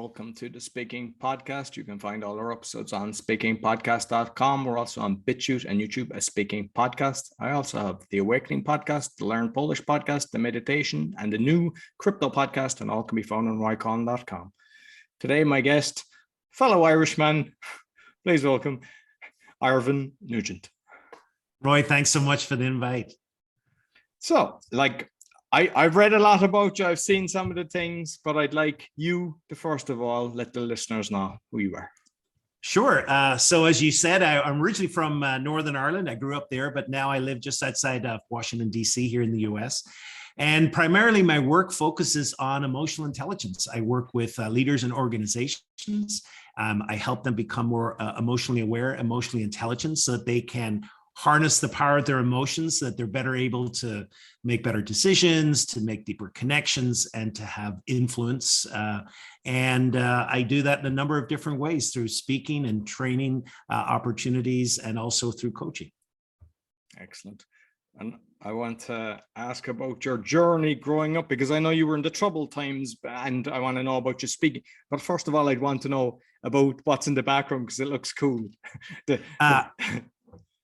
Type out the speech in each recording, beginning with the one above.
welcome to the Speaking Podcast. You can find all our episodes on speakingpodcast.com. We're also on BitChute and YouTube as Speaking Podcast. I also have the Awakening Podcast, the Learn Polish Podcast, the Meditation, and the new Crypto Podcast, and all can be found on ycon.com. Today, my guest, fellow Irishman, please welcome Irvine Nugent. Roy, thanks so much for the invite. So, I've read a lot about you. I've seen some of the things, but I'd like you to, first of all, let the listeners know who you are. Sure. So as you said, I'm originally from Northern Ireland. I grew up there, but now I live just outside of Washington, D.C. here in the U.S. And primarily my work focuses on emotional intelligence. I work with leaders and organizations. I help them become more emotionally aware, emotionally intelligent, so that they can harness the power of their emotions, so that they're better able to make better decisions, to make deeper connections, and to have influence. I do that in a number of different ways, through speaking and training opportunities, and also through coaching. Excellent. And I want to ask about your journey growing up, because I know you were in the troubled times, and I want to know about your speaking. But first of all, I'd want to know about what's in the background, because it looks cool.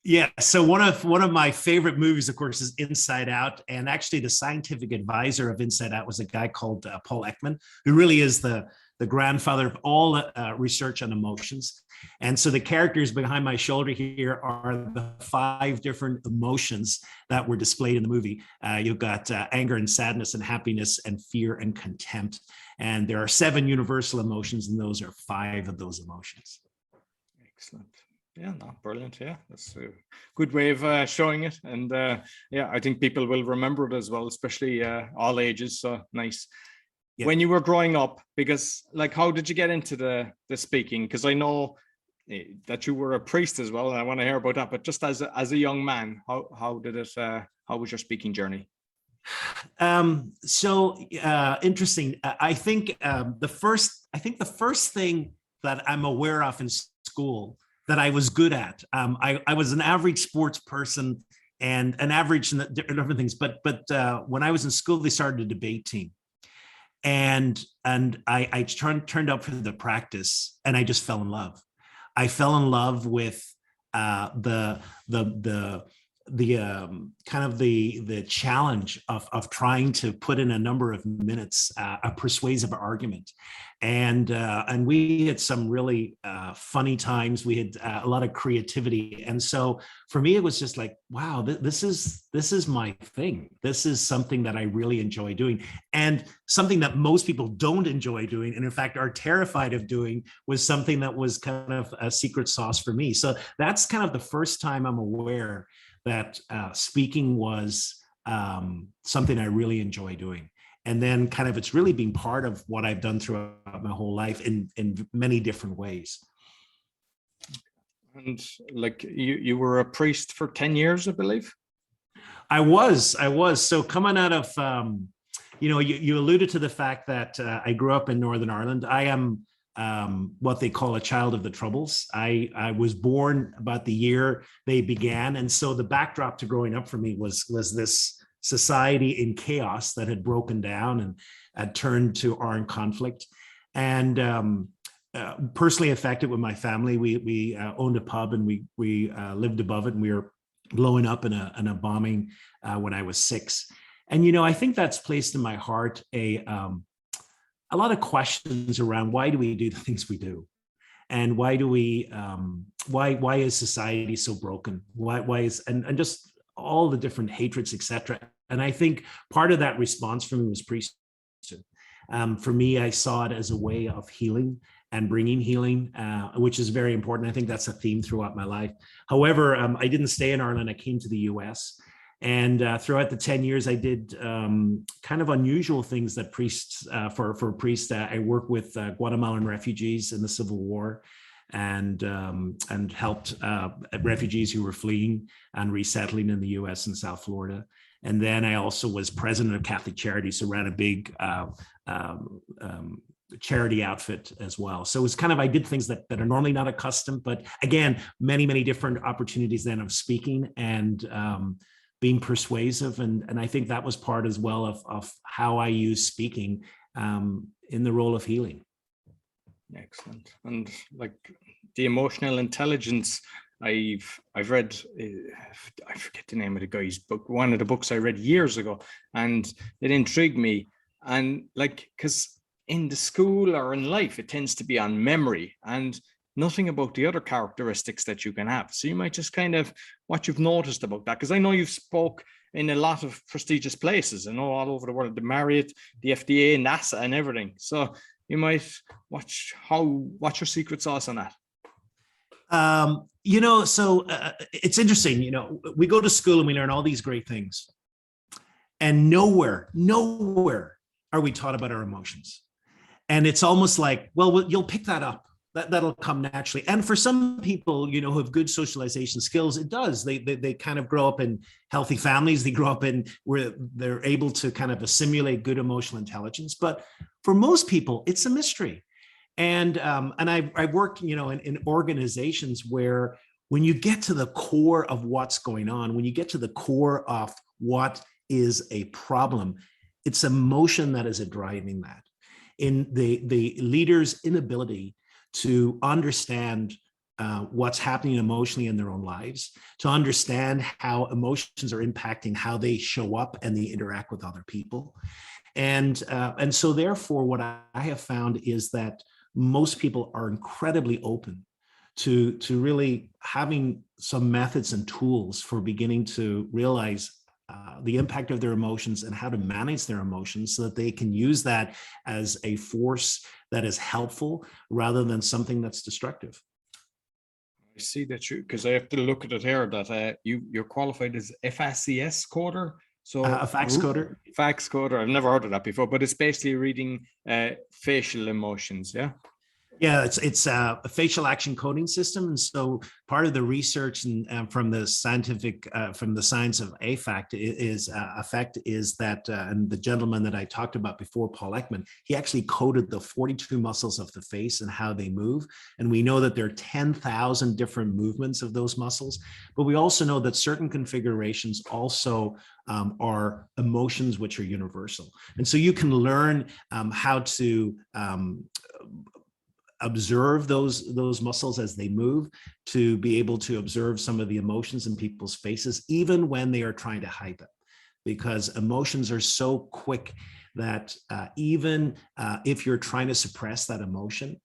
Yeah, so one of my favorite movies, of course, is Inside Out. And actually the scientific advisor of Inside Out was a guy called Paul Ekman, who really is the grandfather of all research on emotions. And so the characters behind my shoulder here are the 5 different emotions that were displayed in the movie. You've got anger and sadness and happiness and fear and contempt. And there are 7 universal emotions, and those are 5 of those emotions. Excellent. Yeah, no, brilliant. Yeah, that's a good way of showing it. And yeah, I think people will remember it as well, especially all ages. So nice. Yeah. When you were growing up, because how did you get into the speaking? Because I know that you were a priest as well, and I want to hear about that. But just as a young man, how did it? How was your speaking journey? Interesting. I think the first thing that I'm aware of in school that I was good at. I was an average sports person and an average in different things. But when I was in school, they started a debate team, and I turned up for the practice, and I just fell in love. I fell in love with the challenge of trying to put in a number of minutes a persuasive argument, and we had some really funny times. We had a lot of creativity, and so for me it was just like, wow, this is my thing. This is something that I really enjoy doing, and something that most people don't enjoy doing, and in fact are terrified of doing, was something that was kind of a secret sauce for me. So that's kind of the first time I'm aware that speaking was something I really enjoy doing. And then kind of it's really been part of what I've done throughout my whole life in many different ways. And you were a priest for 10 years, I believe? I was. So coming out of, you alluded to the fact that I grew up in Northern Ireland. I am what they call a child of the Troubles. I was born about the year they began. And so the backdrop to growing up for me was this society in chaos that had broken down and had turned to armed conflict. And personally affected with my family. We owned a pub, and we lived above it, and we were blowing up in a bombing when I was 6. And, I think that's placed in my heart a lot of questions around why do we do the things we do, and why do we why is society so broken? Why is and just all the different hatreds, etc. And I think part of that response for me was priesthood. For me, I saw it as a way of healing and bringing healing, which is very important. I think that's a theme throughout my life. However, I didn't stay in Ireland. I came to the US. And throughout the 10 years, I did kind of unusual things that priests, for priests. I worked with Guatemalan refugees in the Civil War, and helped refugees who were fleeing and resettling in the US and South Florida. And then I also was president of Catholic Charities, so ran a big charity outfit as well. So it was kind of, I did things that are normally not accustomed, but again, many, many different opportunities then of speaking and being persuasive. And I think that was part as well of how I use speaking in the role of healing. Excellent. And like the emotional intelligence, I've read, I forget the name of the guy's book, one of the books I read years ago, and it intrigued me. And like, because in the school or in life, it tends to be on memory and nothing about the other characteristics that you can have. So you might just kind of what you've noticed about that, because I know you've spoke in a lot of prestigious places, I know all over the world, the Marriott, the FDA, NASA, and everything. So you might what's your secret sauce on that? It's interesting, we go to school and we learn all these great things, and nowhere are we taught about our emotions. And it's almost like, well, you'll pick that up. That'll come naturally. And for some people, who have good socialization skills, it does. They kind of grow up in healthy families. They grow up in where they're able to kind of assimilate good emotional intelligence. But for most people, it's a mystery. And I work, in organizations where when you get to the core of what's going on, when you get to the core of what is a problem, it's emotion that is driving that. In the leader's inability to understand what's happening emotionally in their own lives, to understand how emotions are impacting how they show up and they interact with other people. And so therefore, what I have found is that most people are incredibly open to really having some methods and tools for beginning to realize the impact of their emotions and how to manage their emotions so that they can use that as a force that is helpful rather than something that's destructive. I see that because I have to look at it here that you're qualified as FACS coder. So a fax coder. Fax coder. I've never heard of that before, but it's basically reading facial emotions. Yeah. Yeah, it's a facial action coding system, and so part of the research and from the science of affect is that, and the gentleman that I talked about before, Paul Ekman, he actually coded the 42 muscles of the face and how they move, and we know that there are 10,000 different movements of those muscles, but we also know that certain configurations also are emotions which are universal, and so you can learn how to observe those muscles as they move, to be able to observe some of the emotions in people's faces, even when they are trying to hide them, because emotions are so quick that even if you're trying to suppress that emotion,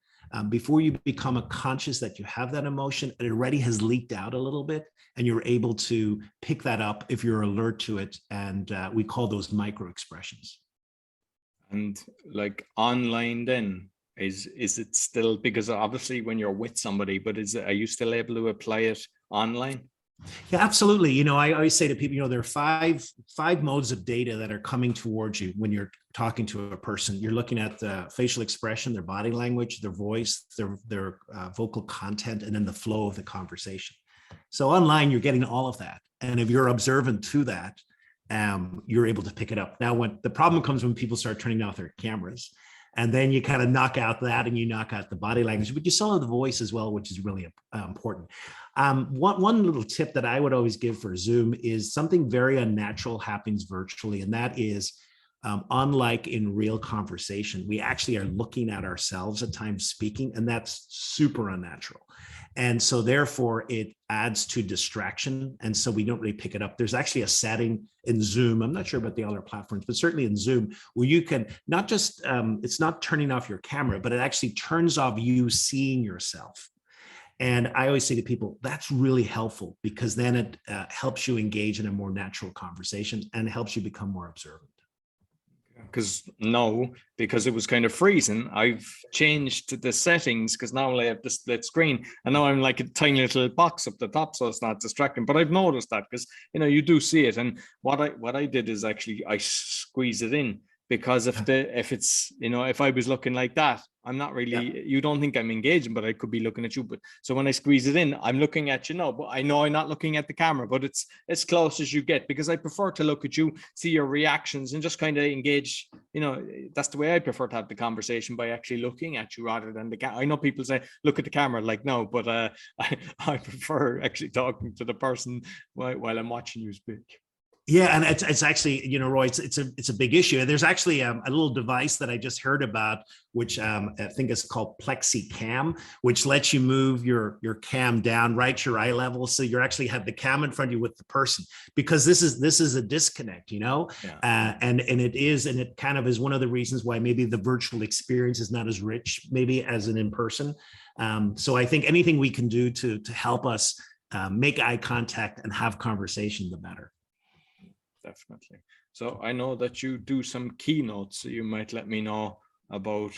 before you become conscious that you have that emotion, it already has leaked out a little bit, and you're able to pick that up if you're alert to it. And we call those micro expressions. And like online then, is it still, because obviously when you're with somebody, but are you still able to apply it online? Yeah, absolutely. I always say to people, there are five modes of data that are coming towards you when you're talking to a person. You're looking at the facial expression, their body language, their voice, their vocal content, and then the flow of the conversation. So online, you're getting all of that. And if you're observant to that, you're able to pick it up. Now, when the problem comes when people start turning off their cameras, and then you kind of knock out that and you knock out the body language, but you still have the voice as well, which is really important. One little tip that I would always give for Zoom is something very unnatural happens virtually, and that is, unlike in real conversation, we actually are looking at ourselves at times speaking, and that's super unnatural. And so therefore it adds to distraction. And so we don't really pick it up. There's actually a setting in Zoom, I'm not sure about the other platforms, but certainly in Zoom, where you can not just, it's not turning off your camera, but it actually turns off you seeing yourself. And I always say to people, that's really helpful, because then it helps you engage in a more natural conversation and helps you become more observant. Because it was kind of freezing, I've changed the settings, because now I have the split screen, and now I'm like a tiny little box up the top, so it's not distracting. But I've noticed that, because you do see it, and what I did is actually I squeeze it in, because if it's if I was looking like that, I'm not really, you don't think I'm engaging, but I could be looking at you. But so when I squeeze it in, I'm looking at you now, but I know I'm not looking at the camera, but it's as close as you get, because I prefer to look at you, see your reactions, and just kind of engage. That's the way I prefer to have the conversation, by actually looking at you rather than the camera. I know people say look at the camera, like no, but I prefer actually talking to the person while I'm watching you speak. Yeah, and it's actually, you know, Roy, it's a big issue. There's actually a little device that I just heard about, which I think is called Plexi Cam, which lets you move your cam down right to your eye level, so you actually have the cam in front of you with the person, because this is a disconnect, you know, and it kind of is one of the reasons why maybe the virtual experience is not as rich maybe as an in person. So I think anything we can do to help us make eye contact and have conversation, the better. Definitely. So I know that you do some keynotes, so you might let me know about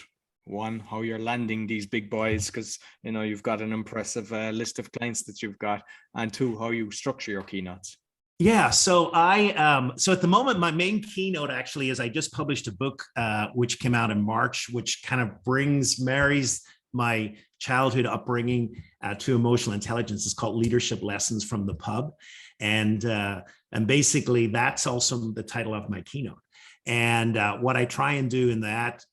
one, how you're landing these big boys, because you know you've got an impressive list of clients that you've got, and two, how you structure your keynotes. Yeah, so so at the moment, my main keynote actually is I just published a book which came out in March, which kind of marries my childhood upbringing to emotional intelligence. It's called Leadership Lessons from the Pub. And basically that's also the title of my keynote. And what I try and do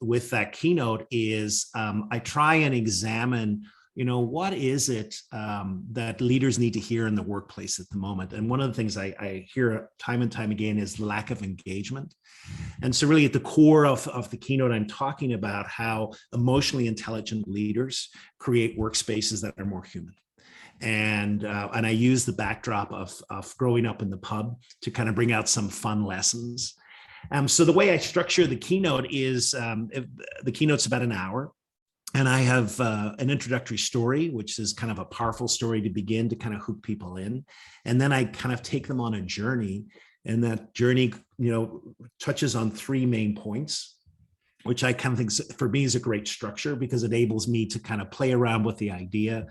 with that keynote is I try and examine, you know, what is it that leaders need to hear in the workplace at the moment? And one of the things I hear time and time again is lack of engagement. And so really at the core of the keynote, I'm talking about how emotionally intelligent leaders create workspaces that are more human. And I use the backdrop of growing up in the pub to kind of bring out some fun lessons. So the way I structure the keynote is the keynote's about an hour. And I have an introductory story, which is kind of a powerful story to begin to kind of hook people in. And then I kind of take them on a journey. And that journey, you know, touches on three main points, which I kind of think for me is a great structure, because it enables me to kind of play around with the idea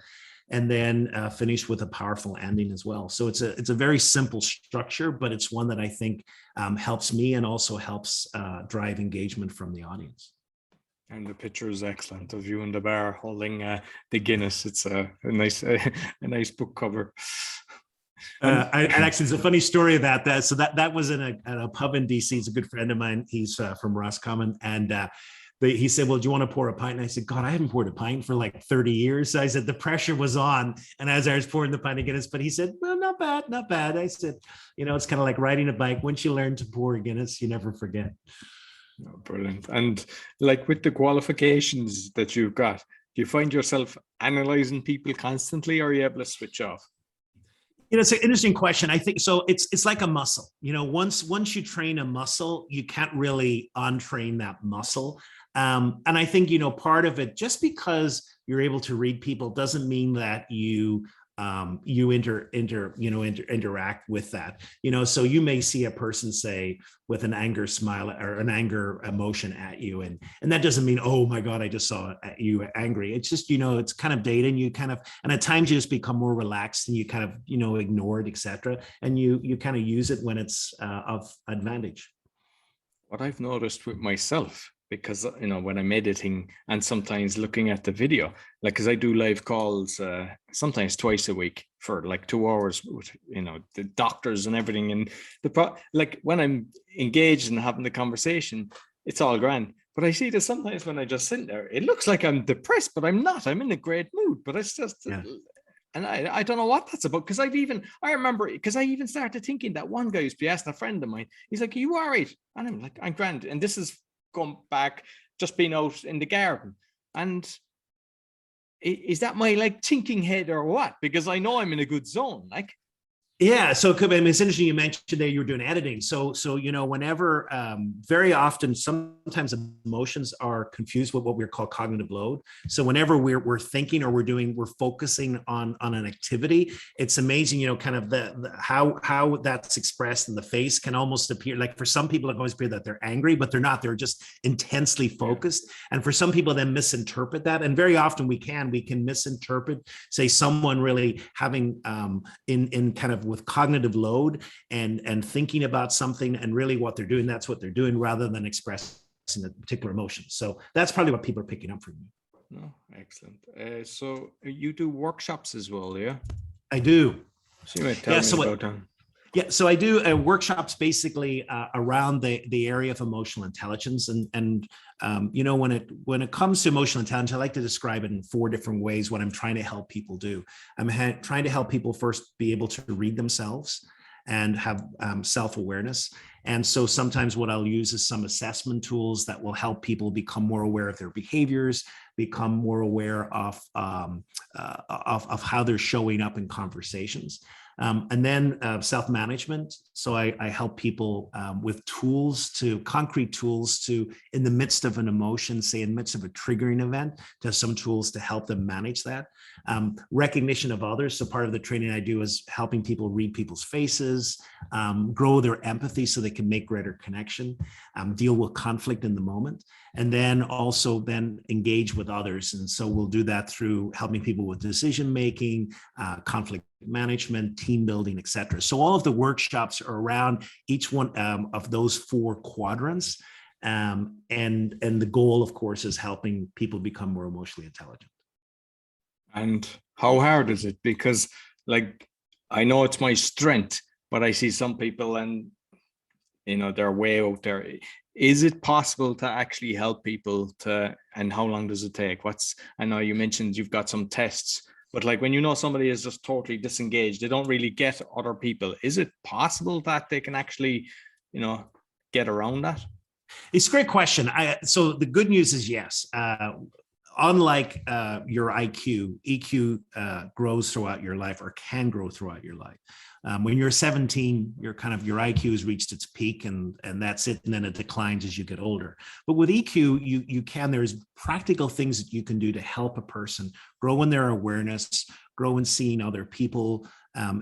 and then finish with a powerful ending as well. So it's a very simple structure, but it's one that I think helps me and also helps drive engagement from the audience. And the picture is excellent of you in the bar holding the Guinness. It's a nice book cover. And actually, it's a funny story about that. So that was in a pub in DC. He's a good friend of mine. He's from Roscommon, and he said, "Well, do you want to pour a pint?" And I said, "God, I haven't poured a pint for like 30 years." So I said the pressure was on, and as I was pouring the pint of Guinness, but he said, "Well, not bad, not bad." I said, "You know, it's kind of like riding a bike. Once you learn to pour Guinness, you never forget." Oh, brilliant. And like with the qualifications that you've got, do you find yourself analyzing people constantly, or are you able to switch off? You know, it's an interesting question. I think so. It's like a muscle. You know, once you train a muscle, you can't really untrain that muscle. And I think, you know, part of it, just because you're able to read people doesn't mean that you interact with that, you know. So you may see a person, say, with an anger smile or an anger emotion at you, and that doesn't mean, oh my God, I just saw you angry. It's just, you know, it's kind of data, and you kind of, and at times you just become more relaxed and you kind of, you know, ignore it, etc. And you kind of use it when it's of advantage. What I've noticed with myself, because, you know, when I'm editing and sometimes looking at the video, like, because I do live calls sometimes twice a week for like 2 hours with, you know, the doctors and everything. And like when I'm engaged in having the conversation, it's all grand. But I see that sometimes when I just sit there, it looks like I'm depressed, but I'm not. I'm in a great mood, but it's just... Yeah. And I don't know what that's about, because I remember, because I even started thinking that one guy used to be asking a friend of mine, he's like, "Are you all right?" And I'm like, "I'm grand." And this is going back, just being out in the garden. And is that my like thinking head or what? Because I know I'm in a good zone. Like, yeah, so it could be, I mean, it's interesting you mentioned that you were doing editing. So you know, whenever very often, sometimes emotions are confused with what we call cognitive load. So whenever we're thinking or we're focusing on an activity, it's amazing, you know, kind of the how that's expressed in the face can almost appear like, for some people it always appear that they're angry, but they're not. They're just intensely focused. And for some people, then misinterpret that. And very often we can misinterpret, say, someone really having in kind of with cognitive load and thinking about something, and really what they're doing, that's what they're doing, rather than expressing a particular emotion. So that's probably what people are picking up from me. No, excellent. So you do workshops as well, yeah? I do. So you might tell me about them. Yeah, so I do workshops basically around the area of emotional intelligence, and you know, when it comes to emotional intelligence, I like to describe it in 4 different ways. What I'm trying to help people do, I'm trying to help people first be able to read themselves, and have self-awareness. And so sometimes what I'll use is some assessment tools that will help people become more aware of their behaviors, become more aware of how they're showing up in conversations. And then self-management. So I help people with tools, concrete tools to, in the midst of an emotion, say in the midst of a triggering event, to have some tools to help them manage that. Recognition of others. So part of the training I do is helping people read people's faces, grow their empathy so they can make greater connection, deal with conflict in the moment, and then also then engage with others. And so we'll do that through helping people with decision-making, conflict management, team building, etc. So all of the workshops are around each one of those 4 quadrants. And the goal, of course, is helping people become more emotionally intelligent. And how hard is it? Because like, I know it's my strength, but I see some people and, you know, they're way out there. Is it possible to actually help people and how long does it take? I know you mentioned you've got some tests, but like when you know somebody is just totally disengaged, they don't really get other people. Is it possible that they can actually, you know, get around that? It's a great question. So the good news is yes. Unlike your IQ, EQ grows throughout your life, or can grow throughout your life. When you're 17, your IQ has reached its peak, and that's it, and then it declines as you get older. But with EQ, there's practical things that you can do to help a person grow in their awareness, grow in seeing other people,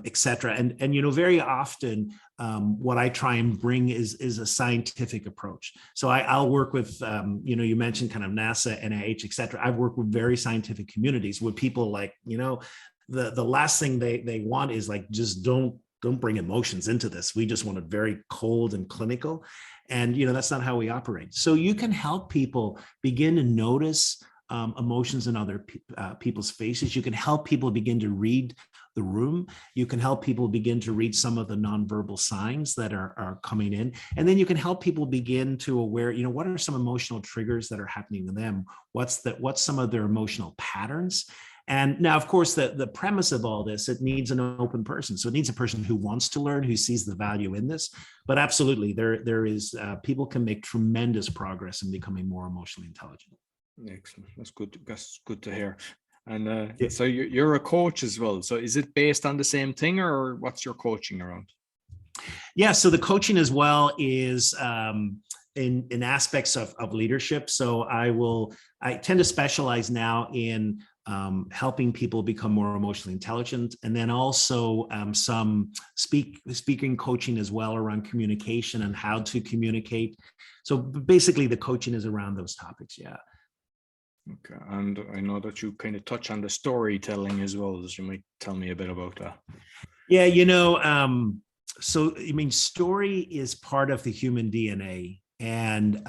etc. And you know, very often what I try and bring is a scientific approach. So I'll work with, you know, you mentioned kind of NASA, NIH, etc. I've worked with very scientific communities with people like, you know, the last thing they want is like, just don't bring emotions into this. We just want it very cold and clinical. And, you know, that's not how we operate. So you can help people begin to notice emotions in other people's faces. You can help people begin to read the room. You can help people begin to read some of the nonverbal signs that are coming in. And then you can help people begin to aware, you know, what are some emotional triggers that are happening to them? What's some of their emotional patterns? And now, of course, the premise of all this, it needs an open person. So it needs a person who wants to learn, who sees the value in this. But absolutely, there is people can make tremendous progress in becoming more emotionally intelligent. Excellent. That's good. That's good to hear. And so you're a coach as well. So is it based on the same thing, or what's your coaching around? Yeah. So the coaching as well is in aspects of leadership. So I tend to specialize now in helping people become more emotionally intelligent, and then also some speaking coaching as well around communication and how to communicate. So basically the coaching is around those topics. Yeah. Okay. And I know that you kind of touch on the storytelling as well. As you might tell me a bit about that. Yeah, you know, so I mean, story is part of the human DNA. And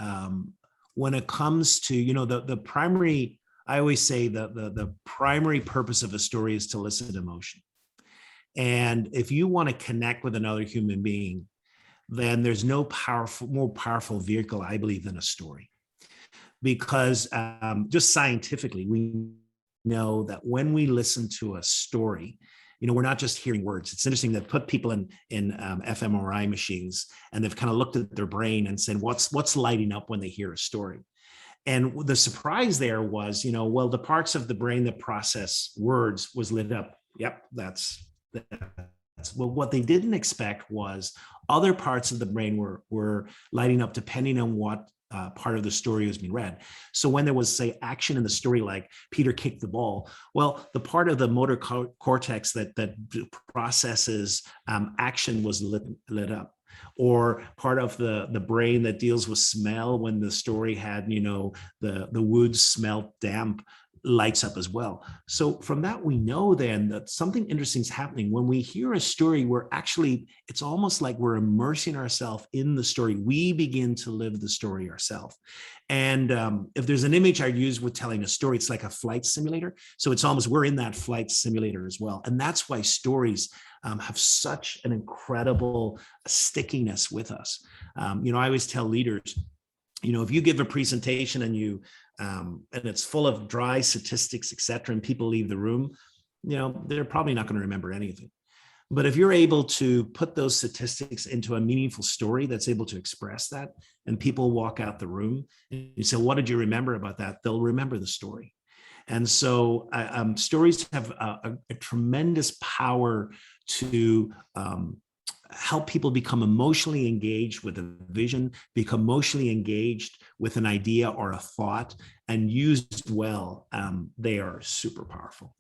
when it comes to, you know, the primary, I always say the primary purpose of a story is to elicit emotion. And if you want to connect with another human being, then there's no more powerful vehicle, I believe, than a story. Because just scientifically, we know that when we listen to a story, you know, we're not just hearing words. It's interesting that put people in fMRI machines, and they've kind of looked at their brain and said, what's lighting up when they hear a story? And the surprise there was, you know, well, the parts of the brain that process words was lit up. Yep, that's well, what they didn't expect was other parts of the brain were lighting up depending on what part of the story was being read. So when there was, say, action in the story, like Peter kicked the ball, well, the part of the motor cortex that processes action was lit up. Or part of the brain that deals with smell, when the story had, you know, the woods smelled damp, lights up as well. So from that, we know then that something interesting is happening. When we hear a story, it's almost like we're immersing ourselves in the story. We begin to live the story ourselves. And if there's an image I use with telling a story, it's like a flight simulator. So it's almost, we're in that flight simulator as well. And that's why stories have such an incredible stickiness with us. You know, I always tell leaders, you know, if you give a presentation and and it's full of dry statistics, et cetera, and people leave the room, you know, they're probably not going to remember anything. But if you're able to put those statistics into a meaningful story that's able to express that, and people walk out the room and you say, what did you remember about that? They'll remember the story. And so stories have a tremendous power to help people become emotionally engaged with a vision, become emotionally engaged with an idea or a thought, and used well, they are super powerful.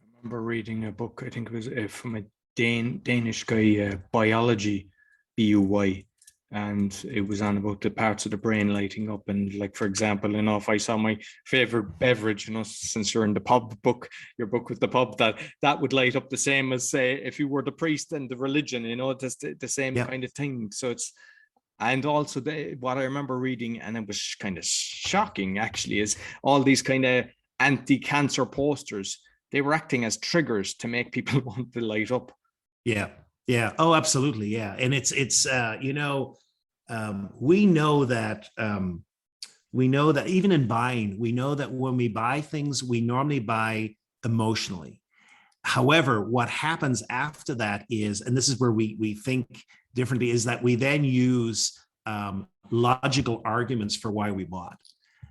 I remember reading a book, I think it was from a Danish guy, Biology, B-U-Y, and it was on about the parts of the brain lighting up. And like, for example, you know, if I saw my favorite beverage, you know, since you're in the pub book, your book with the pub, that would light up the same as, say, if you were the priest and the religion, you know, it's the same kind of thing. So it's, and also what I remember reading, and it was kind of shocking actually, is all these kind of anti-cancer posters, they were acting as triggers to make people want to light up. Yeah. Yeah. Oh, absolutely. Yeah. And it's you know, we know that even in buying, we know that when we buy things, we normally buy emotionally. However, what happens after that is, and this is where we think differently, is that we then use logical arguments for why we bought.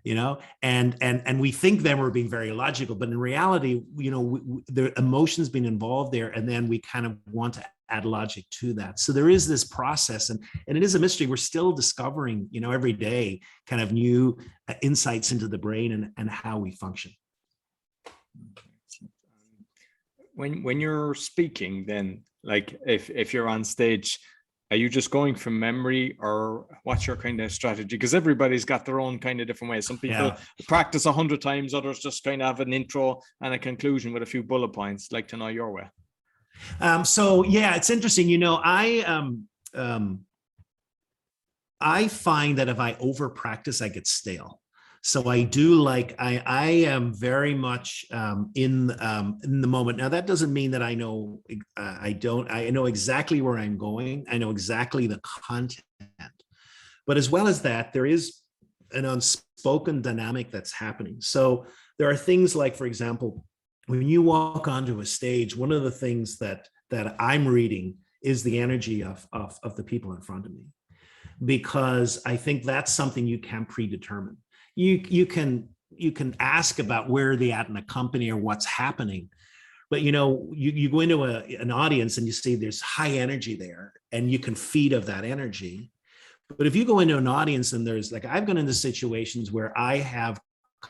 You know, and we think then we're being very logical, but in reality, you know, the emotions being involved there, and then we kind of want to add logic to that. So there is this process, and it is a mystery. We're still discovering, you know, every day, kind of new insights into the brain and how we function. When you're speaking, then, like, if you're on stage, are you just going from memory, or what's your kind of strategy? Because everybody's got their own kind of different ways. Some people practice 100 times, others just kind of have an intro and a conclusion with a few bullet points. I'd like to know your way. So yeah, it's interesting. You know, I find that if I over practice, I get stale. So I do like, I am very much in the moment. Now, that doesn't mean that I know, I know exactly where I'm going. I know exactly the content. But as well as that, there is an unspoken dynamic that's happening. So there are things like, for example, when you walk onto a stage, one of the things that I'm reading is the energy of the people in front of me, because I think that's something you can predetermine. You can ask about where they're at in a company or what's happening, but you know, you go into an audience and you see there's high energy there, and you can feed off that energy. But if you go into an audience and there's, like, I've gone into situations where I have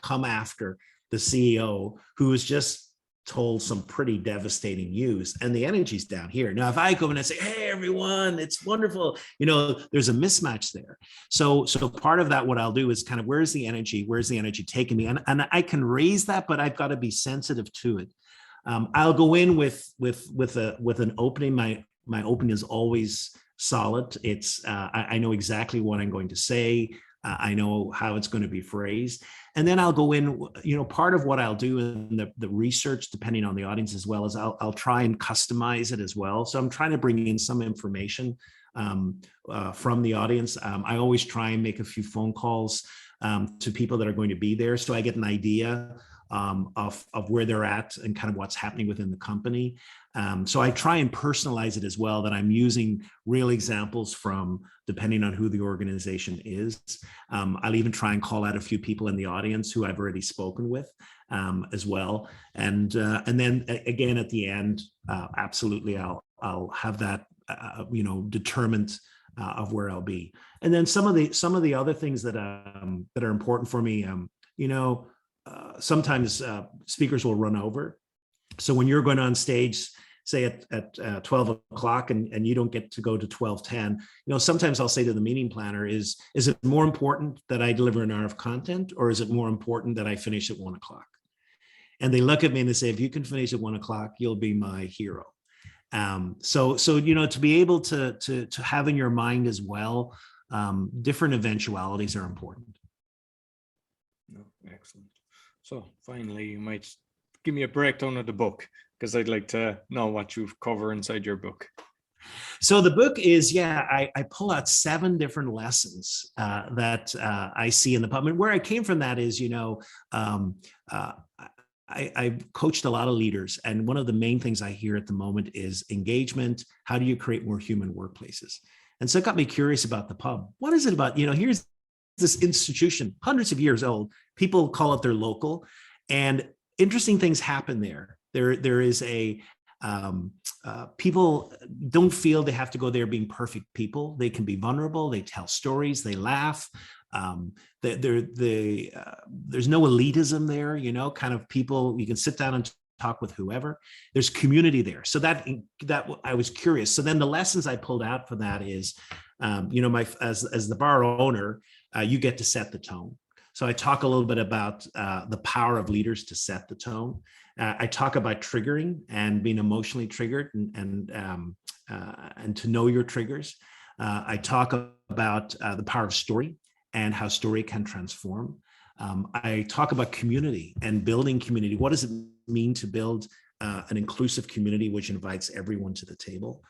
come after the CEO who is just told some pretty devastating news, and the energy's down here. Now, if I go in and say, hey, everyone, it's wonderful, you know, there's a mismatch there. So part of that, what I'll do is kind of, where's the energy taking me? And I can raise that, but I've got to be sensitive to it. I'll go in with an opening. My opening is always solid. It's I know exactly what I'm going to say. I know how it's going to be phrased. And then I'll go in, you know, part of what I'll do in the research, depending on the audience as well, is I'll try and customize it as well. So I'm trying to bring in some information from the audience. I always try and make a few phone calls to people that are going to be there, so I get an idea of where they're at and kind of what's happening within the company. So I try and personalize it as well, that I'm using real examples from, depending on who the organization is. I'll even try and call out a few people in the audience who I've already spoken with as well. And then again, at the end, absolutely, I'll have that, you know, determined of where I'll be. And then some of the other things that are important for me, you know, sometimes speakers will run over. So when you're going on stage, say at 12 o'clock and you don't get to go to 12:10, you know, sometimes I'll say to the meeting planner, is it more important that I deliver an hour of content, or is it more important that I finish at 1 o'clock? And they look at me and they say, if you can finish at 1 o'clock, you'll be my hero. So you know, to be able to have in your mind as well, different eventualities are important. No, excellent. So finally, you might give me a breakdown of the book, because I'd like to know what you cover inside your book. So the book is, I pull out 7 different lessons that I see in the pub. And where I came from that is, you know, I've coached a lot of leaders, and one of the main things I hear at the moment is engagement. How do you create more human workplaces? And so it got me curious about the pub. What is it about? Here's this institution, hundreds of years old. People call it their local, and interesting things happen there. There is people don't feel they have to go there being perfect people. They can be vulnerable. They tell stories. They laugh. There's no elitism there. Kind of people, you can sit down and talk with whoever. There's community there. So that I was curious. So then the lessons I pulled out for that is, as the bar owner, you get to set the tone. So I talk a little bit about the power of leaders to set the tone. I talk about triggering and being emotionally triggered and to know your triggers. I talk about the power of story and how story can transform. I talk about community and building community. What does it mean to build an inclusive community which invites everyone to the table?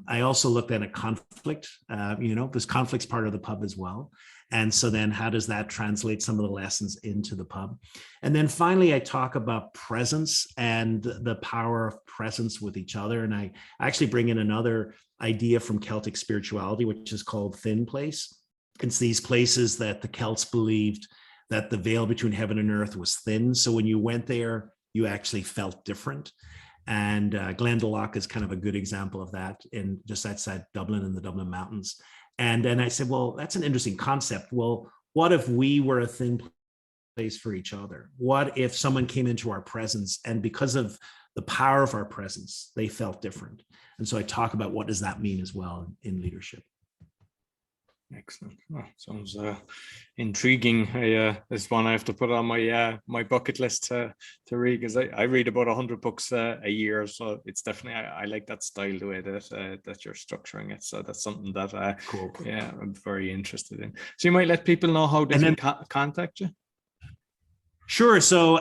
I also looked at a conflict. This conflict's part of the pub as well. And so then how does that translate some of the lessons into the pub? And then finally, I talk about presence and the power of presence with each other. And I actually bring in another idea from Celtic spirituality, which is called thin place. It's these places that the Celts believed that the veil between heaven and earth was thin. So when you went there, you actually felt different. And Glendalough is kind of a good example of that, in just outside Dublin in the Dublin Mountains. And then I said, well, that's an interesting concept. Well, what if we were a thin place for each other? What if someone came into our presence and because of the power of our presence, they felt different? And so I talk about what does that mean as well in leadership. Excellent. Oh, sounds intriguing. This one I have to put on my bucket list to read, because I read about 100 books a year. So it's definitely, I like that style, the way that you're structuring it. So that's something that Cool. Yeah, I'm very interested in. So you might let people know how they can contact you. Sure. So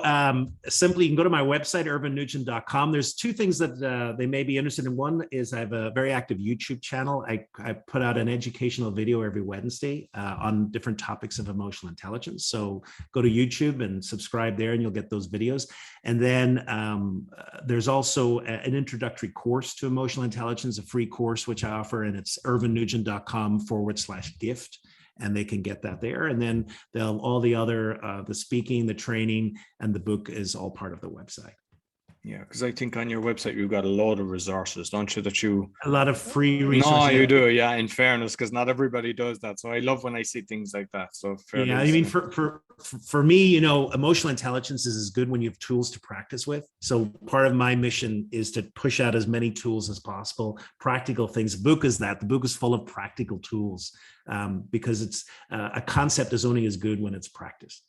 simply, you can go to my website, irvinnugent.com. There's two things that they may be interested in. One is I have a very active YouTube channel. I put out an educational video every Wednesday on different topics of emotional intelligence. So go to YouTube and subscribe there and you'll get those videos. And then there's also an introductory course to emotional intelligence, a free course, which I offer, and it's irvinnugent.com/gift. And they can get that there. And then all the other, the speaking, the training, and the book is all part of the website. Yeah, because I think on your website, you've got a lot of resources, don't you? A lot of free resources. No, you do. Yeah, in fairness, because not everybody does that. So I love when I see things like that. So yeah, I mean, for me, emotional intelligence is as good when you have tools to practice with. So part of my mission is to push out as many tools as possible, practical things. The book is that. The book is full of practical tools because it's a concept is only as good when it's practiced.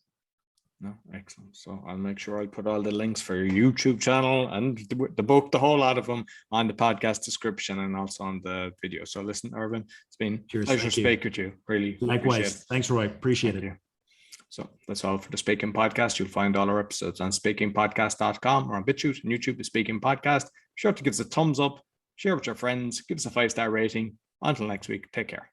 No, excellent. So I'll make sure I put all the links for your YouTube channel and the book, the whole lot of them, on the podcast description and also on the video. So listen, Irvine, it's been a pleasure to speak with you. Really. Likewise. Thanks, Roy. Appreciate it. So that's all for the Speaking Podcast. You'll find all our episodes on speakingpodcast.com or on BitChute and YouTube, the Speaking Podcast. Be sure to give us a thumbs up, share with your friends, give us a 5-star rating. Until next week, take care.